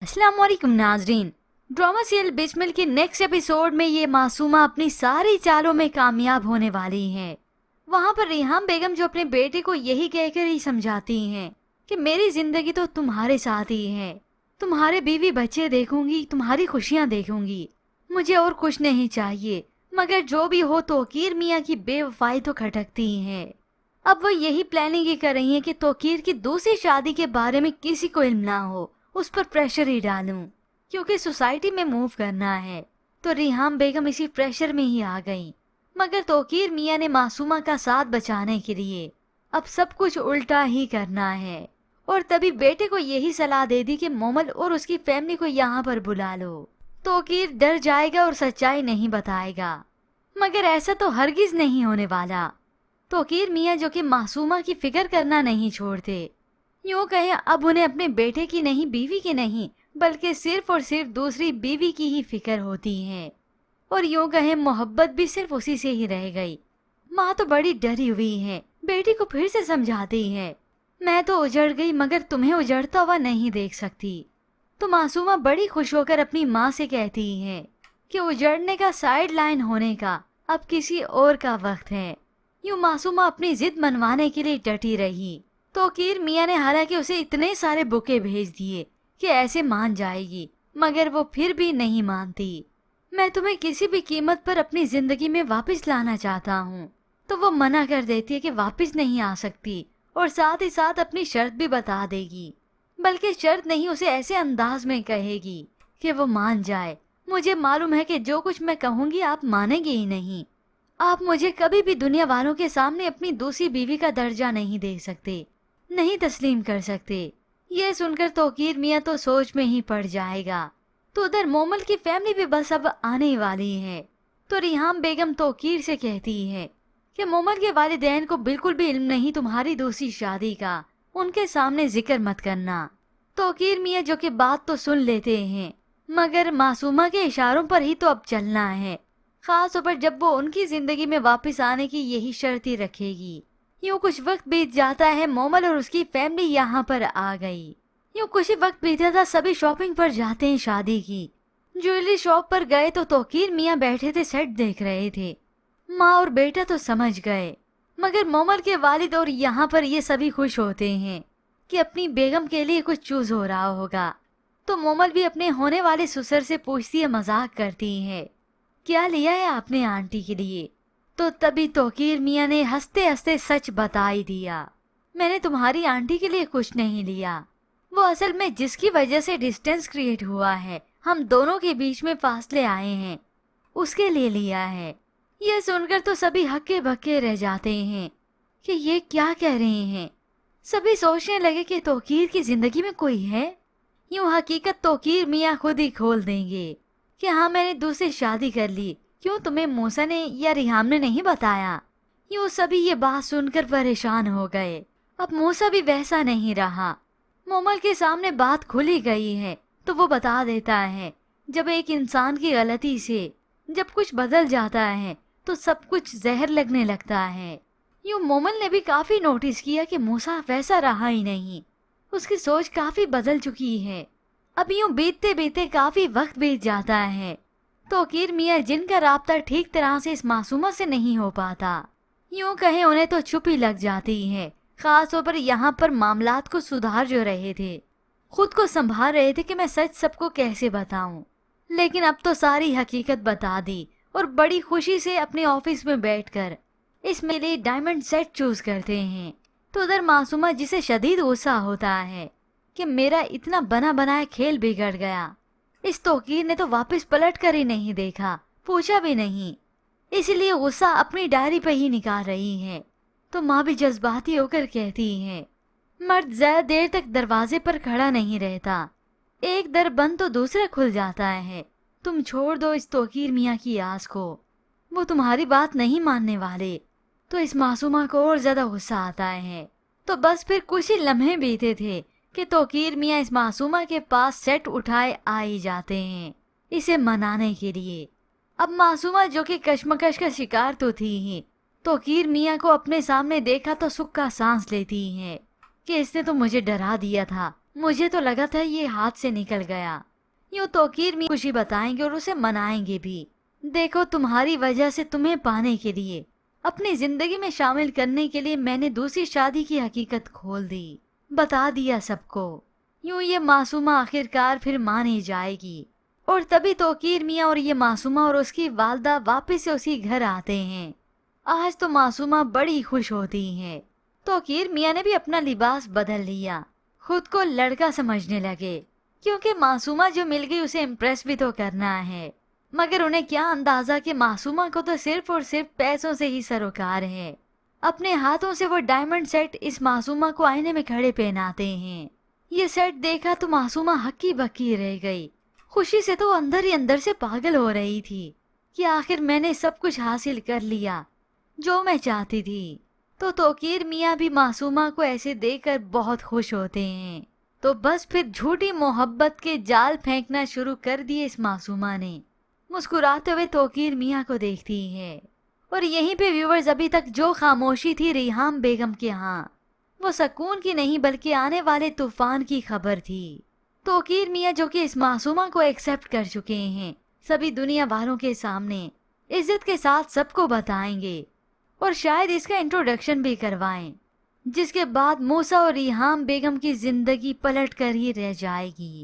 अस्सलाम वालेकुम नाजरीन। ड्रामा सीरियल बिस्मिल के नेक्स्ट एपिसोड में ये मासूमा अपनी सारी चालों में कामयाब होने वाली हैं। वहाँ पर रिहाम बेगम जो अपने बेटे को यही कहकर ही समझाती हैं कि मेरी जिंदगी तो तुम्हारे साथ ही है, तुम्हारे बीवी बच्चे देखूंगी, तुम्हारी खुशियाँ देखूंगी, मुझे और कुछ नहीं चाहिए। मगर जो भी हो तौकीर मियाँ की बेवफाई तो खटकती है। अब वो यही प्लानिंग ही कर रही है कि तौकीर की दूसरी शादी के बारे में किसी को इल्म ना हो, उस पर प्रेशर ही डालूं, क्योंकि सोसाइटी में मूव करना है। तो रिहाम बेगम इसी प्रेशर में ही आ गई। मगर तौकीर मियाँ ने मासूमा का साथ बचाने के लिए अब सब कुछ उल्टा ही करना है। और तभी बेटे को यही सलाह दे दी कि मोमल और उसकी फैमिली को यहाँ पर बुला लो। तौकीर डर जाएगा और सच्चाई नहीं बताएगा, मगर ऐसा तो हरगिज नहीं होने वाला। तौकीर मियाँ जो कि मासूमा की फिक्र करना नहीं छोड़ते, यूँ कहें अब उन्हें अपने बेटे की नहीं, बीवी की नहीं, बल्कि सिर्फ और सिर्फ दूसरी बीवी की ही फिक्र होती है। और यूँ कहें मोहब्बत भी सिर्फ उसी से ही रह गई। माँ तो बड़ी डरी हुई है, बेटी को फिर से समझाती है, मैं तो उजड़ गई मगर तुम्हें उजड़ता हुआ नहीं देख सकती। तो मासूमा बड़ी खुश होकर अपनी माँ से कहती है कि उजड़ने का, साइड लाइन होने का अब किसी और का वक्त है। यूँ मासूमा अपनी जिद मनवाने के लिए डटी रही। तौकीर मियाँ ने हालांकि उसे इतने सारे बुके भेज दिए कि ऐसे मान जाएगी, मगर वो फिर भी नहीं मानती। मैं तुम्हें किसी भी कीमत पर अपनी जिंदगी में वापस लाना चाहता हूँ। तो वो मना कर देती है कि वापस नहीं आ सकती, और साथ ही साथ अपनी शर्त भी बता देगी। बल्कि शर्त नहीं, उसे ऐसे अंदाज में कहेगी कि वो मान जाए। मुझे मालूम है कि जो कुछ मैं कहूँगी आप मानेंगे ही नहीं। आप मुझे कभी भी दुनिया वालों के सामने अपनी दूसरी बीवी का दर्जा नहीं दे सकते, नहीं तस्लीम कर सकते। ये सुनकर तौकीर मियाँ तो सोच में ही पड़ जाएगा। तो उधर मोमल की फैमिली भी बस अब आने वाली है। तो रिहाम बेगम तौकीर से कहती है कि मोमल के वालिदैन को बिल्कुल भी इल्म नहीं तुम्हारी दूसरी शादी का, उनके सामने जिक्र मत करना। तौकीर मियाँ जो कि बात तो सुन लेते हैं, मगर मासूमा के इशारों पर ही तो अब चलना है, खास तौर पर जब वो उनकी जिंदगी में वापस आने की यही शर्त ही रखेगी। यूँ कुछ वक्त बीत जाता है, मोमल और उसकी फैमिली यहाँ पर आ गई। यूँ कुछ ही वक्त बीता था, सभी शॉपिंग पर जाते हैं शादी की। ज्वेलरी शॉप पर गए तो तौकीर मियाँ बैठे थे, सेट देख रहे थे। माँ और बेटा तो समझ गए, मगर मोमल के वालिद और यहाँ पर ये सभी खुश होते हैं कि अपनी बेगम के लिए कुछ चूज हो रहा होगा। तो मोमल भी अपने होने वाले ससुर से पूछती है, मजाक करती है, क्या लिया है आपने आंटी के लिए? तो तभी तौकीर मियाँ ने हंसते हंसते सच बता ही दिया, मैंने तुम्हारी आंटी के लिए कुछ नहीं लिया। वो असल में जिसकी वजह से डिस्टेंस क्रिएट हुआ है, हम दोनों के बीच में फासले आए हैं, उसके लिए लिया है। ये सुनकर तो सभी हक्के बक्के रह जाते हैं कि ये क्या कह रहे हैं। सभी सोचने लगे कि तौकीर की जिंदगी में कोई है। यूँ हकीकत तौकीर मियाँ खुद ही खोल देंगे कि हाँ, मैंने दूसरी शादी कर ली। क्यों, तुम्हें मूसा ने या रिहाम ने नहीं बताया? यूँ सभी ये बात सुनकर परेशान हो गए। अब मूसा भी वैसा नहीं रहा। मोमल के सामने बात खुली गई है तो वो बता देता है, जब एक इंसान की गलती से जब कुछ बदल जाता है तो सब कुछ जहर लगने लगता है। यूँ मोमल ने भी काफी नोटिस किया कि मूसा वैसा रहा ही नहीं, उसकी सोच काफी बदल चुकी है। अब यूँ बीतते बीतते काफी वक्त बीत जाता है। तौकीर मियाँ जिनका राब्ता ठीक तरह से इस मासूमा से नहीं हो पाता, यूँ कहें उन्हें तो चुप ही लग जाती है। खास तौर पर यहाँ पर मामलात को सुधार जो रहे थे, खुद को संभाल रहे थे कि मैं सच सबको कैसे बताऊं। लेकिन अब तो सारी हकीकत बता दी और बड़ी खुशी से अपने ऑफिस में बैठकर इसमें लिए डायमंड सेट चूज करते हैं। तो उधर मासूमा जिसे शदीद गुस्सा होता है कि मेरा इतना बना बनाया खेल बिगड़ गया, इस तौकीर ने तो वापस पलट कर ही नहीं देखा, पूछा भी नहीं, इसलिए गुस्सा अपनी डायरी पे ही निकाल रही है। तो माँ भी जज्बाती होकर कहती है, मर्द ज्यादा देर तक दरवाजे पर खड़ा नहीं रहता, एक दर बंद तो दूसरा खुल जाता है। तुम छोड़ दो इस तौकीर मियाँ की आस को, वो तुम्हारी बात नहीं मानने वाले। तो इस मासूमा को और ज्यादा गुस्सा आता है। तो बस फिर कुछ ही लम्हे बीते थे कि तौकीर मियाँ इस मासूमा के पास सेट उठाए आ ही जाते हैं इसे मनाने के लिए। अब मासूमा जो कि कश्मकश का शिकार तो थी ही, तौकीर मियाँ को अपने सामने देखा तो सुख का सांस लेती है कि इसने तो मुझे डरा दिया था, मुझे तो लगा था ये हाथ से निकल गया। यूं तौकीर मियां खुशी बताएंगे और उसे मनाएंगे भी। देखो, तुम्हारी वजह से तुम्हें पाने के लिए, अपनी जिंदगी में शामिल करने के लिए मैंने दूसरी शादी की हकीकत खोल दी, बता दिया सबको। यूं ये मासूमा आखिरकार फिर मानी जाएगी। और तभी तौकीर मियां और ये मासूमा और उसकी वालदा वापस से उसी घर आते हैं। आज तो मासूमा बड़ी खुश होती हैं। तौकीर मियां ने भी अपना लिबास बदल लिया, खुद को लड़का समझने लगे, क्योंकि मासूमा जो मिल गई उसे इम्प्रेस भी तो करना है। मगर उन्हें क्या अंदाजा कि मासूमा को तो सिर्फ और सिर्फ पैसों से ही सरोकार है। अपने हाथों से वो डायमंड सेट इस मासूमा को आईने में खड़े पहनाते हैं। ये सेट देखा तो मासूमा हक्की बक्की रह गई। खुशी से तो अंदर ही अंदर से पागल हो रही थी कि आखिर मैंने सब कुछ हासिल कर लिया जो मैं चाहती थी। तो तौकीर मियां भी मासूमा को ऐसे देखकर बहुत खुश होते हैं। तो बस फिर झूठी मोहब्बत के जाल फेंकना शुरू कर दिए इस मासूमा ने। मुस्कुराते हुए तौकीर मियां को देखती है। और यहीं पे व्यूवर्स, अभी तक जो खामोशी थी रिहाम बेगम के यहाँ, वो सुकून की नहीं बल्कि आने वाले तूफान की खबर थी। तौकीर मियां जो कि इस मासूमा को एक्सेप्ट कर चुके हैं, सभी दुनिया वालों के सामने इज्जत के साथ सबको बताएंगे और शायद इसका इंट्रोडक्शन भी करवाएं, जिसके बाद मूसा और रिहाम बेगम की जिंदगी पलट कर ही रह जाएगी।